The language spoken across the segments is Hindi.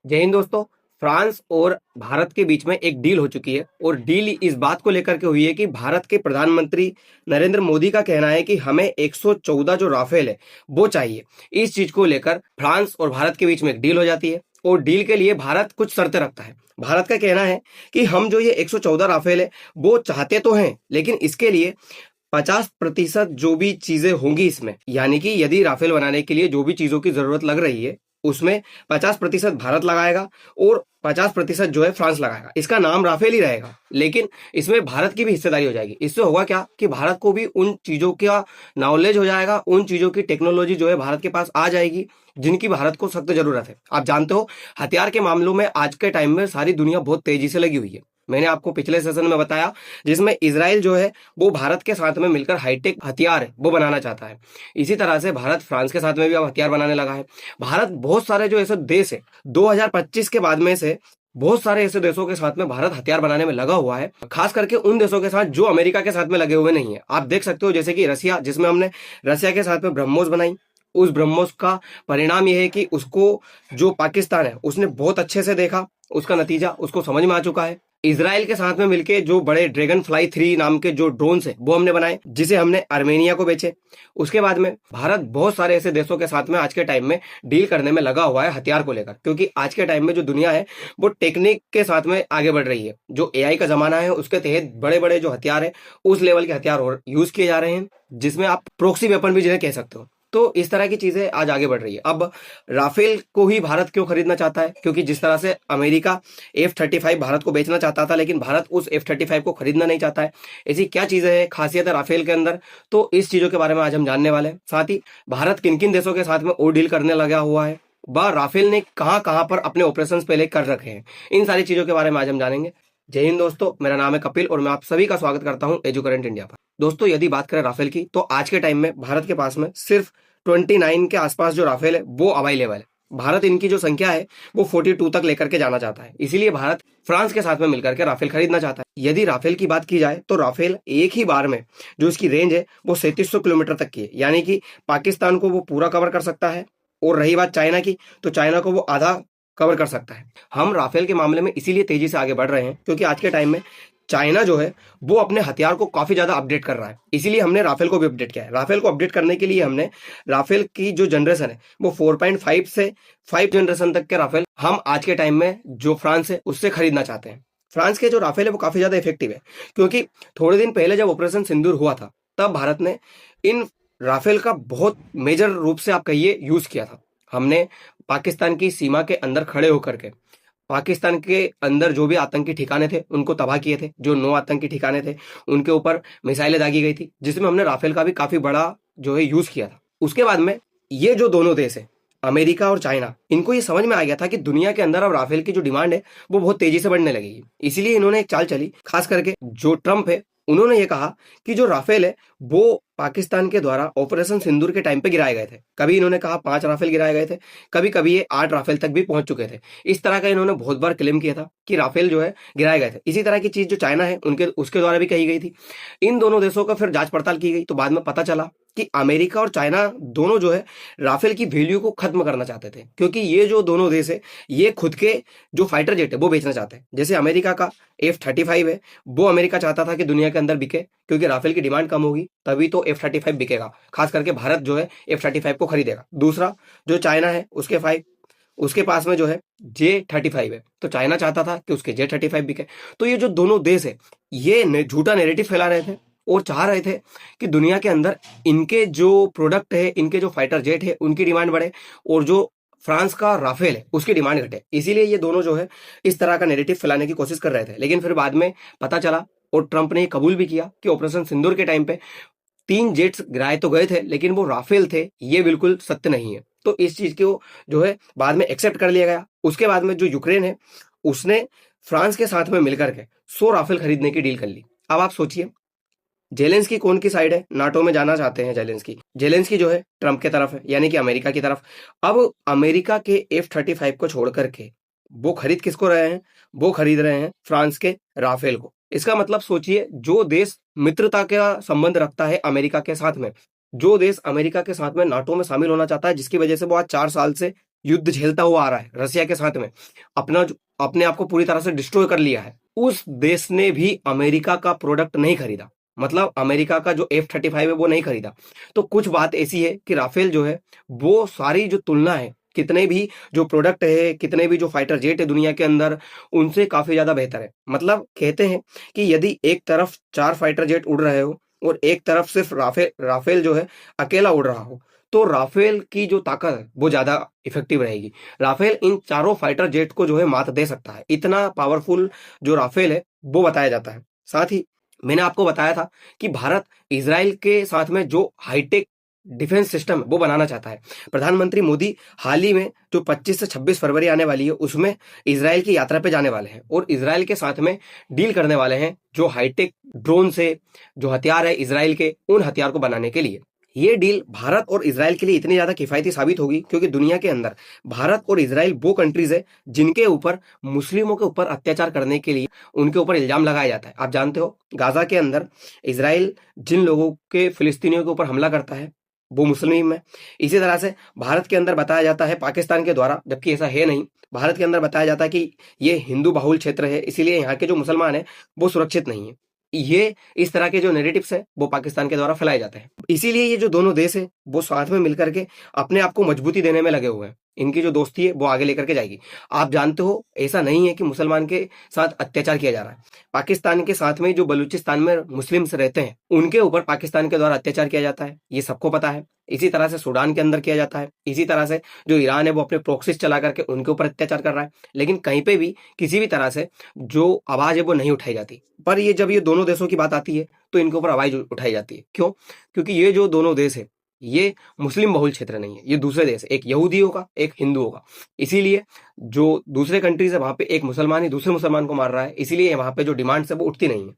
जय हिंद दोस्तों। फ्रांस और भारत के बीच में एक डील हो चुकी है और डील इस बात को लेकर के हुई है कि भारत के प्रधानमंत्री नरेंद्र मोदी का कहना है कि हमें 114 जो राफेल है वो चाहिए। इस चीज को लेकर फ्रांस और भारत के बीच में एक डील हो जाती है और डील के लिए भारत कुछ शर्तें रखता है। भारत का कहना है कि हम जो ये 114 राफेल है वो चाहते तो हैं, लेकिन इसके लिए 50% जो भी चीजें होंगी इसमें, यानी कि यदि राफेल बनाने के लिए जो भी चीजों की जरूरत लग रही है उसमें 50% भारत लगाएगा और 50% जो है फ्रांस लगाएगा। इसका नाम राफेल ही रहेगा, लेकिन इसमें भारत की भी हिस्सेदारी हो जाएगी। इससे होगा क्या कि भारत को भी उन चीजों का नॉलेज हो जाएगा, उन चीजों की टेक्नोलॉजी जो है भारत के पास आ जाएगी जिनकी भारत को सख्त जरूरत है। आप जानते हो, हथियार के मामलों में आज के टाइम में सारी दुनिया बहुत तेजी से लगी हुई है। मैंने आपको पिछले सेशन में बताया, जिसमें इजराइल जो है वो भारत के साथ में मिलकर हाईटेक हथियार है वो बनाना चाहता है। इसी तरह से भारत फ्रांस के साथ में भी अब हथियार बनाने लगा है। भारत बहुत सारे जो ऐसे देश है 2025 के बाद में से बहुत सारे ऐसे देशों के साथ में भारत हथियार बनाने में लगा हुआ है, खास करके उन देशों के साथ जो अमेरिका के साथ में लगे हुए नहीं है। आप देख सकते हो जैसे कि रसिया, जिसमें हमने रसिया के साथ में ब्रह्मोस बनाई। उस ब्रह्मोस का परिणाम यह है कि उसको जो पाकिस्तान है उसने बहुत अच्छे से देखा, उसका नतीजा उसको समझ में आ चुका है। इजराइल के साथ में मिलके जो बड़े ड्रैगन फ्लाई 3 नाम के जो ड्रोन्स है वो हमने बनाए, जिसे हमने आर्मेनिया को बेचे। उसके बाद में भारत बहुत सारे ऐसे देशों के साथ में आज के टाइम में डील करने में लगा हुआ है हथियार को लेकर, क्योंकि आज के टाइम में जो दुनिया है वो टेक्निक के साथ में आगे बढ़ रही है। जो एआई का जमाना है उसके तहत बड़े बड़े जो हथियार है उस लेवल के हथियार यूज किए जा रहे हैं, जिसमें आप प्रोक्सी वेपन भी जिन्हें कह सकते हो। तो इस तरह की चीजें आज आगे बढ़ रही है। अब राफेल को ही भारत क्यों खरीदना चाहता है? क्योंकि जिस तरह से अमेरिका F-35 भारत को बेचना चाहता था, लेकिन भारत उस F-35 को खरीदना नहीं चाहता है। ऐसी क्या चीजें हैं, खासियत है राफेल के अंदर, तो इस चीजों के बारे में आज हम जानने वाले हैं। साथ ही भारत किन किन देशों के साथ में और डील करने लगा हुआ है, व राफेल ने कहां कहां पर अपने ऑपरेशन पहले कर रखे हैं, इन सारी चीजों के बारे में आज हम जानेंगे। जय हिंद दोस्तों, मेरा नाम है कपिल और मैं आप सभी का स्वागत करता हूं एजुकरेंट इंडिया पर। दोस्तों, यदि बात करें राफेल की, तो आज के टाइम में भारत के पास में सिर्फ 29 के आसपास जो राफेल है वो अवेलेबल है। भारत इनकी जो संख्या है वो 42 तक लेकर के जाना चाहता है, इसीलिए भारत फ्रांस के साथ में मिलकर के राफेल खरीदना चाहता है। यदि राफेल की बात की जाए तो राफेल एक ही बार में जो इसकी रेंज है वो 3700 किलोमीटर तक की है, यानी कि पाकिस्तान को वो पूरा कवर कर सकता है। और रही बात चाइना की, तो चाइना को वो आधा कवर कर सकता है। हम राफेल के मामले में इसीलिए तेजी से आगे बढ़ रहे हैं क्योंकि आज के टाइम में चाइना जो है वो अपने हथियार को काफी ज्यादा अपडेट कर रहा है, इसीलिए हमने राफेल को भी अपडेट किया है। राफेल को अपडेट करने के लिए हमने राफेल की जो जनरेशन है वो 4.5 से 5 जनरेशन तक के राफेल हम आज के टाइम में जो फ्रांस है उससे खरीदना चाहते हैं। फ्रांस के जो राफेल है वो काफी ज्यादा इफेक्टिव है, क्योंकि थोड़े दिन पहले जब ऑपरेशन सिंदूर हुआ था तब भारत ने इन राफेल का बहुत मेजर रूप से आप कहिए यूज किया था। हमने पाकिस्तान की सीमा के अंदर खड़े होकर के पाकिस्तान के अंदर जो भी आतंकी ठिकाने थे उनको तबाह किए थे। जो 9 आतंकी ठिकाने थे उनके ऊपर मिसाइलें दागी गई थी, जिसमें हमने राफेल का भी काफी बड़ा जो है यूज किया था। उसके बाद में ये जो दोनों देश है अमेरिका और चाइना, इनको ये समझ में आ गया था कि दुनिया के अंदर अब राफेल की जो डिमांड है वो बहुत तेजी से बढ़ने लगेगी। इसीलिए इन्होंने एक चाल चली, खास करके जो ट्रंप है उन्होंने ये कहा कि जो राफेल है वो पाकिस्तान के द्वारा ऑपरेशन सिंदूर के टाइम पे गिराए गए थे। कभी इन्होंने कहा 5 राफेल गिराए गए थे, कभी कभी ये 8 राफेल तक भी पहुंच चुके थे। इस तरह का इन्होंने बहुत बार क्लेम किया था कि राफेल जो है गिराए गए थे। इसी तरह की चीज जो चाइना है उनके उसके द्वारा भी कही गई थी। इन दोनों देशों का फिर जांच पड़ताल की गई तो बाद में पता चला कि अमेरिका और चाइना दोनों जो है राफेल की वैल्यू को खत्म करना चाहते थे, क्योंकि ये जो दोनों देश है ये खुद के जो फाइटर जेट है वो बेचना चाहते हैं। जैसे अमेरिका का F-35 है, वो अमेरिका चाहता था कि दुनिया के अंदर बिके, क्योंकि राफेल की डिमांड कम होगी तभी तो F-35 बिकेगा। खास करके भारत जो है F-35 को खरीदेगा। दूसरा जो चाइना है उसके पास में जो है J-35 है, तो चाइना चाहता था कि उसके J-35 बिके। तो ये जो दोनों देश है ये झूठा नैरेटिव फैला रहे थे और चाह रहे थे कि दुनिया के अंदर इनके जो प्रोडक्ट है, इनके जो फाइटर जेट है उनकी डिमांड बढ़े और जो फ्रांस का राफेल है उसकी डिमांड घटे। इसीलिए ये दोनों जो है इस तरह का नैरेटिव फैलाने की कोशिश कर रहे थे। लेकिन फिर बाद में पता चला और ट्रंप ने कबूल भी किया कि ऑपरेशन सिंदूर के टाइम पे 3 जेट्स गिराए तो गए थे, लेकिन वो राफेल थे, ये बिल्कुल सत्य नहीं है। तो इस चीज को जो है बाद में एक्सेप्ट कर लिया गया। उसके बाद में जो यूक्रेन है उसने फ्रांस के साथ में मिलकर के 100 राफेल खरीदने की डील कर ली। अब आप सोचिए जेलेंस्की कौन की साइड है? नाटो में जाना चाहते हैं जेलेंस्की जो है ट्रंप के तरफ है, यानी कि अमेरिका की तरफ। अब अमेरिका के F-35 को छोड़ करके वो खरीद किसको रहे हैं? वो खरीद रहे हैं फ्रांस के राफेल को। इसका मतलब सोचिए, जो देश मित्रता का संबंध रखता है अमेरिका के साथ में, जो देश अमेरिका के साथ में नाटो में शामिल होना चाहता है, जिसकी वजह से वो आज 4 साल से युद्ध झेलता हुआ आ रहा है रसिया के साथ में, अपने आप को पूरी तरह से डिस्ट्रॉय कर लिया है, उस देश ने भी अमेरिका का प्रोडक्ट नहीं खरीदा, मतलब अमेरिका का जो F-35 है वो नहीं खरीदा। तो कुछ बात ऐसी है कि राफेल जो है वो सारी जो तुलना है, कितने भी जो प्रोडक्ट है, कितने भी जो फाइटर जेट है दुनिया के अंदर, उनसे काफी ज्यादा बेहतर है। मतलब कहते हैं कि यदि एक तरफ 4 फाइटर जेट उड़ रहे हो और एक तरफ सिर्फ राफेल जो है अकेला उड़ रहा हो, तो राफेल की जो ताकत है वो ज्यादा इफेक्टिव रहेगी। राफेल इन चारों फाइटर जेट को जो है मात दे सकता है, इतना पावरफुल जो राफेल है वो बताया जाता है। साथ ही मैंने आपको बताया था कि भारत इजराइल के साथ में जो हाईटेक डिफेंस सिस्टम वो बनाना चाहता है। प्रधानमंत्री मोदी हाल ही में जो 25 से 26 फरवरी आने वाली है उसमें इजराइल की यात्रा पे जाने वाले हैं और इजराइल के साथ में डील करने वाले हैं जो हाईटेक ड्रोन से जो हथियार है इजराइल के, उन हथियार को बनाने के लिए। ये डील भारत और इजराइल के लिए इतनी ज्यादा किफायती साबित होगी क्योंकि दुनिया के अंदर भारत और इजराइल वो कंट्रीज है जिनके ऊपर मुस्लिमों के ऊपर अत्याचार करने के लिए उनके ऊपर इल्जाम लगाया जाता है। आप जानते हो गाजा के अंदर इजराइल जिन लोगों के फिलिस्तीनियों के ऊपर हमला करता है वो मुस्लिम है। इसी तरह से भारत के अंदर बताया जाता है पाकिस्तान के द्वारा, जबकि ऐसा है नहीं, भारत के अंदर बताया जाता है कि ये हिंदू बहुल क्षेत्र है इसीलिए यहाँ के जो मुसलमान है वो सुरक्षित नहीं है। ये इस तरह के जो नैरेटिव्स है वो पाकिस्तान के द्वारा फैलाए जाते हैं। इसीलिए ये जो दोनों देश है वो साथ में मिलकर के अपने आप को मजबूती देने में लगे हुए हैं। इनकी जो दोस्ती है वो आगे लेकर के जाएगी। आप जानते हो ऐसा नहीं है कि मुसलमान के साथ अत्याचार किया जा रहा है। पाकिस्तान के साथ में जो बलूचिस्तान में मुस्लिम्स रहते हैं उनके ऊपर पाकिस्तान के द्वारा अत्याचार किया जाता है, ये सबको पता है। इसी तरह से सूडान के अंदर किया जाता है। इसी तरह से जो ईरान है वो अपने प्रॉक्सीज चला करके उनके ऊपर अत्याचार कर रहा है। लेकिन कहीं पे भी किसी भी तरह से जो आवाज है वो नहीं उठाई जाती। पर ये जब ये दोनों देशों की बात आती है तो इनके ऊपर आवाज उठाई जाती है। क्यों? क्योंकि ये जो दोनों देश है ये मुस्लिम बहुल क्षेत्र नहीं है, ये दूसरे देश है, एक यहूदियों का एक हिंदुओं का। इसीलिए जो दूसरे कंट्रीज है वहां पे एक मुसलमान ही दूसरे मुसलमान को मार रहा है, इसीलिए वहां पे जो डिमांड्स है वो उठती नहीं है।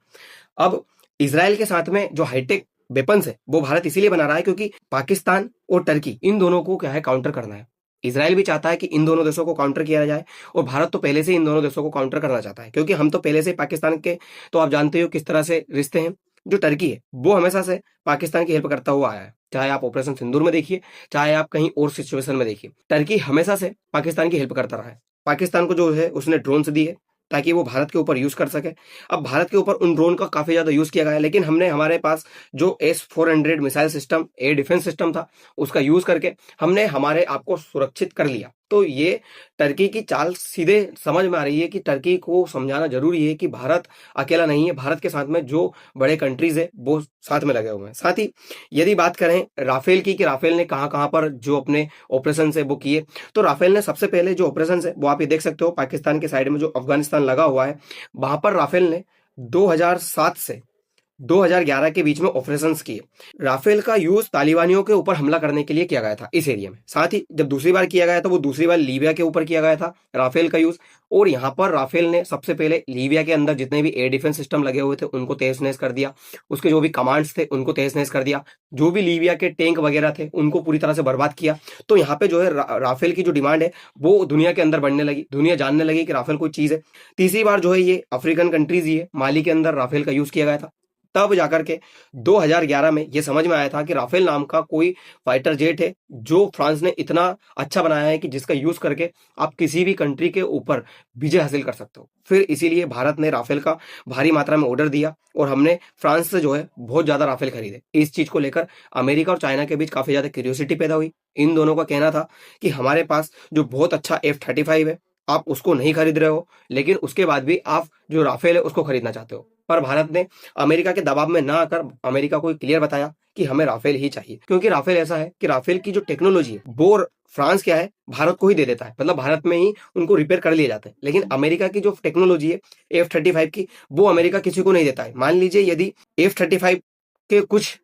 अब इसराइल के साथ में जो हाईटेक वेपन्स है वो भारत इसीलिए बना रहा है क्योंकि पाकिस्तान और टर्की इन दोनों को क्या है काउंटर करना है। इसराइल भी चाहता है कि इन दोनों देशों को काउंटर किया जाए और भारत तो पहले से इन दोनों देशों को काउंटर करना चाहता है क्योंकि हम तो पहले से पाकिस्तान के, तो आप जानते हो किस तरह से रिश्ते हैं। जो टर्की है वो हमेशा से पाकिस्तान की हेल्प करता हुआ आया है, चाहे आप ऑपरेशन सिंदूर में देखिए, चाहे आप कहीं और सिचुएशन में देखिए, टर्की हमेशा से पाकिस्तान की हेल्प करता रहा है। पाकिस्तान को जो है उसने ड्रोन्स दी है ताकि वो भारत के ऊपर यूज कर सके। अब भारत के ऊपर उन ड्रोन का काफी ज्यादा यूज किया गया है, लेकिन हमने हमारे पास जो S-400 missile system air defence system था उसका यूज करके हमने हमारे आप को सुरक्षित कर लिया। तो ये टर्की की चाल सीधे समझ में आ रही है कि टर्की को समझाना जरूरी है कि भारत अकेला नहीं है, भारत के साथ में जो बड़े कंट्रीज है वो साथ में लगे हुए हैं। साथ ही यदि बात करें राफेल की कि राफेल ने कहां कहां पर जो अपने ऑपरेशन है वो किए, तो राफेल ने सबसे पहले जो ऑपरेशन है वो आप ये देख सकते हो पाकिस्तान के साइड में जो अफगानिस्तान लगा हुआ है वहां पर राफेल ने 2007 से 2011 के बीच में ऑपरेशंस किए। राफेल का यूज तालिबानियों के ऊपर हमला करने के लिए किया गया था इस एरिया में। साथ ही जब दूसरी बार किया गया था वो दूसरी बार लीबिया के ऊपर किया गया था राफेल का यूज। और यहाँ पर राफेल ने सबसे पहले लीबिया के अंदर जितने भी एयर डिफेंस सिस्टम लगे हुए थे उनको तहस नहस कर दिया, उसके जो भी कमांड्स थे उनको तहस नहस कर दिया, जो भी लीबिया के टैंक वगैरह थे उनको पूरी तरह से बर्बाद किया। तो यहाँ पे जो है राफेल की जो डिमांड है वो दुनिया के अंदर बढ़ने लगी, दुनिया जानने लगी कि राफेल कोई चीज है। तीसरी बार जो है ये अफ्रीकन कंट्रीज ही है, माली के अंदर राफेल का यूज किया गया था। तब जाकर के 2011 में ये समझ में आया था कि राफेल नाम का कोई फाइटर जेट है जो फ्रांस ने इतना अच्छा बनाया है कि जिसका यूज करके आप किसी भी कंट्री के ऊपर विजय हासिल कर सकते हो। फिर इसीलिए भारत ने राफेल का भारी मात्रा में ऑर्डर दिया और हमने फ्रांस से जो है बहुत ज्यादा राफेल खरीदे। इस चीज को लेकर अमेरिका और चाइना के बीच काफी ज्यादा क्यूरियोसिटी पैदा हुई। इन दोनों का कहना था कि हमारे पास जो बहुत अच्छा F-35 है आप उसको नहीं खरीद रहे हो, लेकिन उसके बाद भी आप जो राफेल है उसको खरीदना चाहते हो। पर भारत ने अमेरिका के दबाव में ना आकर अमेरिका को क्लियर बताया कि हमें राफेल ही चाहिए, क्योंकि राफेल ऐसा है कि राफेल की जो टेक्नोलॉजी है वो फ्रांस क्या है भारत को ही दे देता है, मतलब भारत में ही उनको रिपेयर कर लिए जाते हैं। लेकिन अमेरिका की जो टेक्नोलॉजी है F-35 की वो अमेरिका किसी को नहीं देता है। मान लीजिए यदि F-35 के कुछ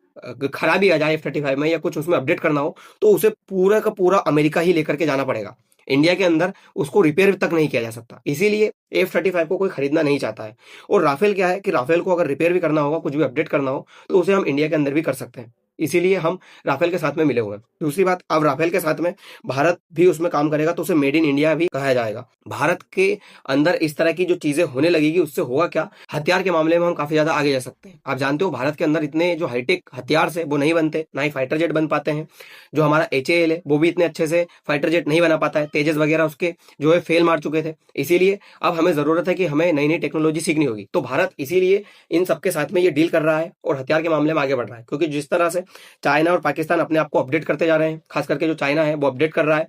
खराबी आ जाए F-35 में या कुछ उसमें अपडेट करना हो तो उसे पूरा का पूरा अमेरिका ही लेकर के जाना पड़ेगा। इंडिया के अंदर उसको रिपेयर तक नहीं किया जा सकता। इसीलिए F-35 को कोई खरीदना नहीं चाहता है। और राफेल क्या है कि राफेल को अगर रिपेयर भी करना होगा, कुछ भी अपडेट करना हो तो उसे हम इंडिया के अंदर भी कर सकते हैं। इसीलिए हम राफेल के साथ में मिले हुए हैं। दूसरी बात, अब राफेल के साथ में भारत भी उसमें काम करेगा तो उसे मेड इन इंडिया भी कहा जाएगा। भारत के अंदर इस तरह की जो चीजें होने लगेगी उससे होगा क्या, हथियार के मामले में हम काफी ज्यादा आगे जा सकते हैं। आप जानते हो भारत के अंदर इतने जो हाईटेक हथियार से वो नहीं बनते, ना ही फाइटर जेट बन पाते हैं। जो हमारा HAL है वो भी इतने अच्छे से फाइटर जेट नहीं बना पाता है, तेजस वगैरह उसके जो है फेल मार चुके थे। इसीलिए अब हमें जरूरत है कि हमें नई नई टेक्नोलॉजी सीखनी होगी। तो भारत इसीलिए इन सबके साथ में ये डील कर रहा है और हथियार के मामले में आगे बढ़ रहा है, क्योंकि जिस तरह से चाइना और पाकिस्तान अपने आप को अपडेट करते जा रहे हैं, खास करके जो चाइना है वो अपडेट कर रहा है,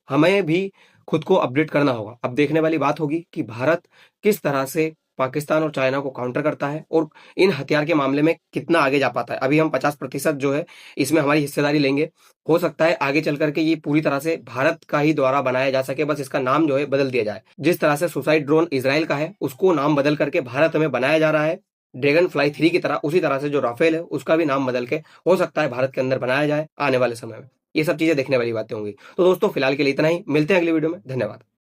हमें भी खुद को अपडेट करना होगा। अब देखने वाली बात होगी कि भारत किस तरह से पाकिस्तान और चाइना को काउंटर करता है और इन हथियार के मामले में कितना आगे जा पाता है। अभी हम 50% जो है इसमें हमारी हिस्सेदारी लेंगे। हो सकता है आगे चल करके ये पूरी तरह से भारत का ही द्वारा बनाया जा सके, बस इसका नाम जो है बदल दिया जाए। जिस तरह से सुसाइड ड्रोन इसराइल का है उसको नाम बदल करके भारत में बनाया जा रहा है ड्रैगन फ्लाई 3 की तरह, उसी तरह से जो राफेल है उसका भी नाम बदल के हो सकता है भारत के अंदर बनाया जाए आने वाले समय में। ये सब चीजें देखने वाली बातें होंगी। तो दोस्तों फिलहाल के लिए इतना ही, मिलते हैं अगली वीडियो में। धन्यवाद।